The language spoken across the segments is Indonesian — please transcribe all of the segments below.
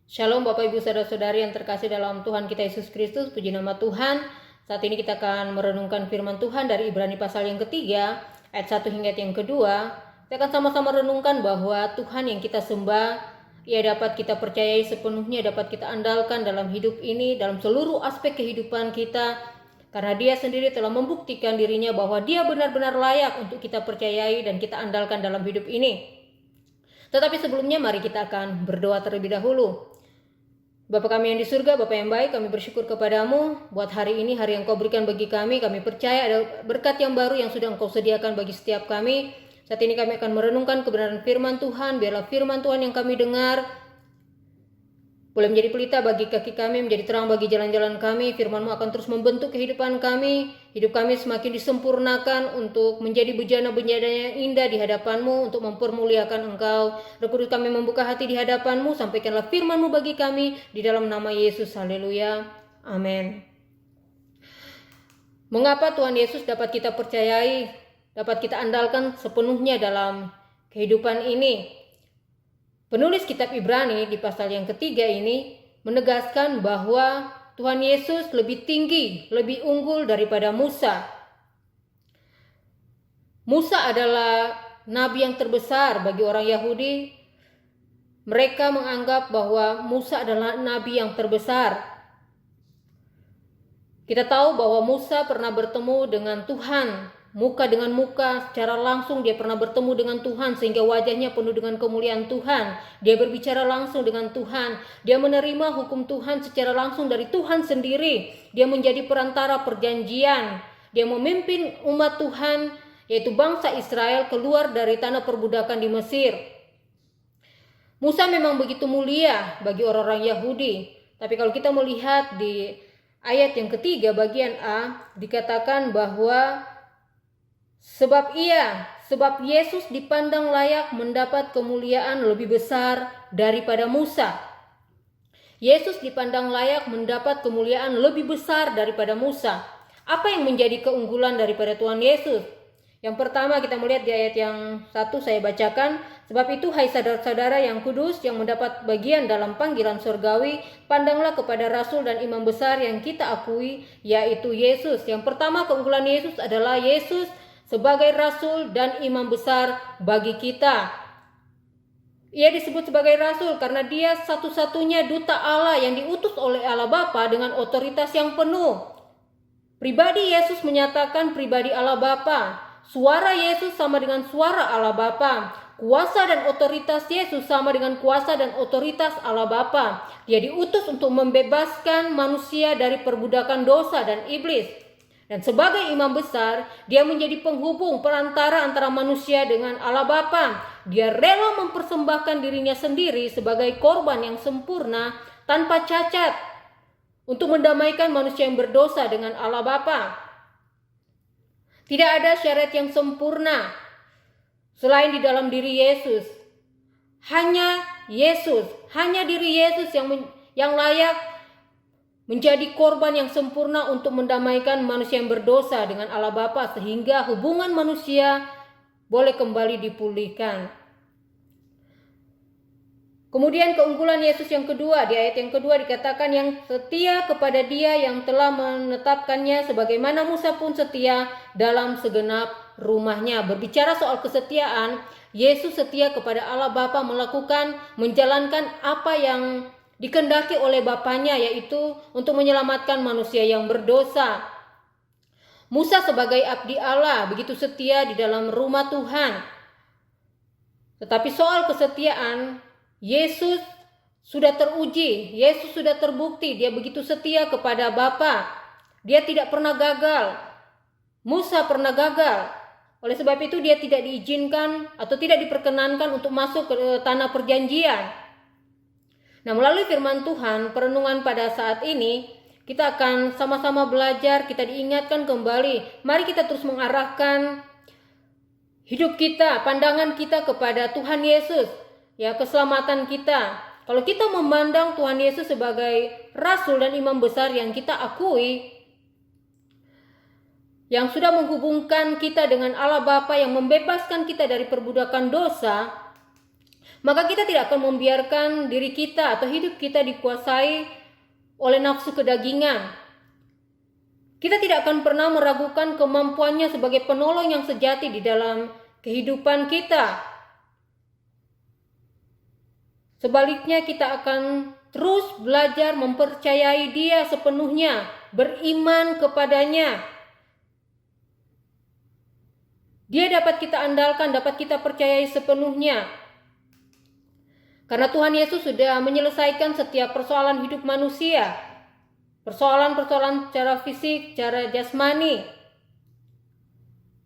Shalom Bapak Ibu Saudara-saudari yang terkasih dalam Tuhan kita Yesus Kristus, puji nama Tuhan. Saat ini kita akan merenungkan firman Tuhan dari Ibrani pasal yang ketiga, ayat 1 hingga yang kedua. Kita akan sama-sama renungkan bahwa Tuhan yang kita sembah, Ia dapat kita percayai sepenuhnya, dapat kita andalkan dalam hidup ini, dalam seluruh aspek kehidupan kita. Karena Dia sendiri telah membuktikan dirinya bahwa Dia benar-benar layak untuk kita percayai dan kita andalkan dalam hidup ini. Tetapi sebelumnya mari kita akan berdoa terlebih dahulu. Bapa kami yang di surga, Bapa yang baik, kami bersyukur kepadamu buat hari ini, hari yang kau berikan bagi kami. Kami percaya ada berkat yang baru yang sudah engkau sediakan bagi setiap kami. Saat ini kami akan merenungkan kebenaran firman Tuhan. Biarlah firman Tuhan yang kami dengar boleh menjadi pelita bagi kaki kami, menjadi terang bagi jalan-jalan kami. Firman-Mu akan terus membentuk kehidupan kami. Hidup kami semakin disempurnakan untuk menjadi bejana-bejana yang indah di hadapan-Mu, untuk mempermuliakan Engkau. Roh Kudus, kami membuka hati di hadapan-Mu. Sampaikanlah firman-Mu bagi kami di dalam nama Yesus. Haleluya. Amin. Mengapa Tuhan Yesus dapat kita percayai, dapat kita andalkan sepenuhnya dalam kehidupan ini? Penulis kitab Ibrani di pasal yang ketiga ini menegaskan bahwa Tuhan Yesus lebih tinggi, lebih unggul daripada Musa. Musa adalah nabi yang terbesar bagi orang Yahudi. Mereka menganggap bahwa Musa adalah nabi yang terbesar. Kita tahu bahwa Musa pernah bertemu dengan Tuhan, muka dengan muka, secara langsung dia pernah bertemu dengan Tuhan sehingga wajahnya penuh dengan kemuliaan Tuhan. Dia berbicara langsung dengan Tuhan. Dia menerima hukum Tuhan secara langsung dari Tuhan sendiri. Dia menjadi perantara perjanjian. Dia memimpin umat Tuhan, yaitu bangsa Israel, keluar dari tanah perbudakan di Mesir. Musa memang begitu mulia bagi orang-orang Yahudi. Tapi kalau kita melihat di ayat yang ketiga bagian A, dikatakan bahwa sebab Yesus dipandang layak mendapat kemuliaan lebih besar daripada Musa. Yesus dipandang layak mendapat kemuliaan lebih besar daripada Musa. Apa yang menjadi keunggulan daripada Tuhan Yesus? Yang pertama kita melihat di ayat yang 1 saya bacakan. Sebab itu hai saudara-saudara yang kudus yang mendapat bagian dalam panggilan surgawi, pandanglah kepada rasul dan imam besar yang kita akui, yaitu Yesus. Yang pertama keunggulan Yesus adalah Yesus sebagai rasul dan imam besar bagi kita. Ia disebut sebagai rasul karena dia satu-satunya duta Allah yang diutus oleh Allah Bapa dengan otoritas yang penuh. Pribadi Yesus menyatakan pribadi Allah Bapa. Suara Yesus sama dengan suara Allah Bapa. Kuasa dan otoritas Yesus sama dengan kuasa dan otoritas Allah Bapa. Dia diutus untuk membebaskan manusia dari perbudakan dosa dan iblis. Dan sebagai imam besar, dia menjadi penghubung perantara antara manusia dengan Allah Bapa. Dia rela mempersembahkan dirinya sendiri sebagai korban yang sempurna tanpa cacat untuk mendamaikan manusia yang berdosa dengan Allah Bapa. Tidak ada syarat yang sempurna selain di dalam diri Yesus. Hanya Yesus, hanya diri Yesus yang layak menjadi korban yang sempurna untuk mendamaikan manusia yang berdosa dengan Allah Bapa sehingga hubungan manusia boleh kembali dipulihkan. Kemudian keunggulan Yesus yang kedua, di ayat yang kedua dikatakan yang setia kepada Dia yang telah menetapkannya sebagaimana Musa pun setia dalam segenap rumahnya. Berbicara soal kesetiaan, Yesus setia kepada Allah Bapa menjalankan apa yang dikehendaki oleh Bapanya, yaitu untuk menyelamatkan manusia yang berdosa. Musa sebagai abdi Allah begitu setia di dalam rumah Tuhan. Tetapi soal kesetiaan, Yesus sudah teruji, Yesus sudah terbukti, dia begitu setia kepada Bapa. Dia tidak pernah gagal. Musa pernah gagal. Oleh sebab itu dia tidak diizinkan atau tidak diperkenankan untuk masuk ke tanah perjanjian. Nah, melalui firman Tuhan, perenungan pada saat ini, kita akan sama-sama belajar, kita diingatkan kembali. Mari kita terus mengarahkan hidup kita, pandangan kita kepada Tuhan Yesus, ya, keselamatan kita. Kalau kita memandang Tuhan Yesus sebagai rasul dan imam besar yang kita akui, yang sudah menghubungkan kita dengan Allah Bapa, yang membebaskan kita dari perbudakan dosa, Maka kita tidak akan membiarkan diri kita atau hidup kita dikuasai oleh nafsu kedagingan. Kita tidak akan pernah meragukan kemampuannya sebagai penolong yang sejati di dalam kehidupan kita. Sebaliknya kita akan terus belajar mempercayai Dia sepenuhnya, beriman kepadanya. Dia dapat kita andalkan, dapat kita percayai sepenuhnya. Karena Tuhan Yesus sudah menyelesaikan setiap persoalan hidup manusia. Persoalan-persoalan secara fisik, secara jasmani.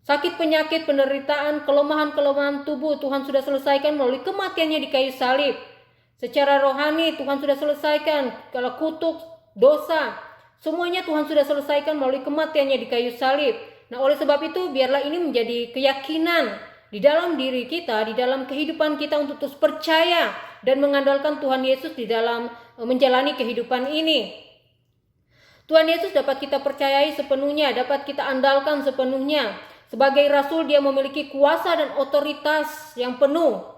Sakit, penyakit, penderitaan, kelemahan-kelemahan tubuh Tuhan sudah selesaikan melalui kematiannya di kayu salib. Secara rohani Tuhan sudah selesaikan, kalau kutuk, dosa, semuanya Tuhan sudah selesaikan melalui kematiannya di kayu salib. Nah, oleh sebab itu biarlah ini menjadi keyakinan di dalam diri kita, di dalam kehidupan kita untuk terus percaya dan mengandalkan Tuhan Yesus di dalam menjalani kehidupan ini. Tuhan Yesus dapat kita percayai sepenuhnya, dapat kita andalkan sepenuhnya. Sebagai rasul Dia memiliki kuasa dan otoritas yang penuh.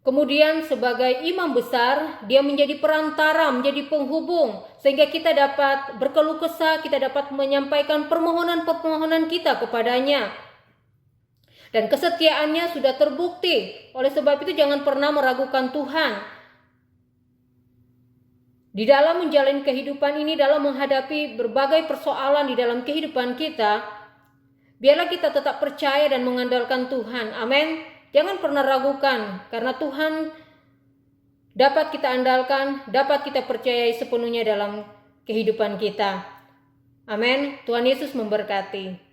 Kemudian sebagai imam besar, Dia menjadi perantara, menjadi penghubung, sehingga kita dapat berkeluh kesah, kita dapat menyampaikan permohonan-permohonan kita kepadanya. Dan kesetiaannya sudah terbukti. Oleh sebab itu jangan pernah meragukan Tuhan. Di dalam menjalani kehidupan ini, dalam menghadapi berbagai persoalan di dalam kehidupan kita, biarlah kita tetap percaya dan mengandalkan Tuhan. Amin. Jangan pernah ragukan, karena Tuhan dapat kita andalkan, dapat kita percayai sepenuhnya dalam kehidupan kita. Amin. Tuhan Yesus memberkati.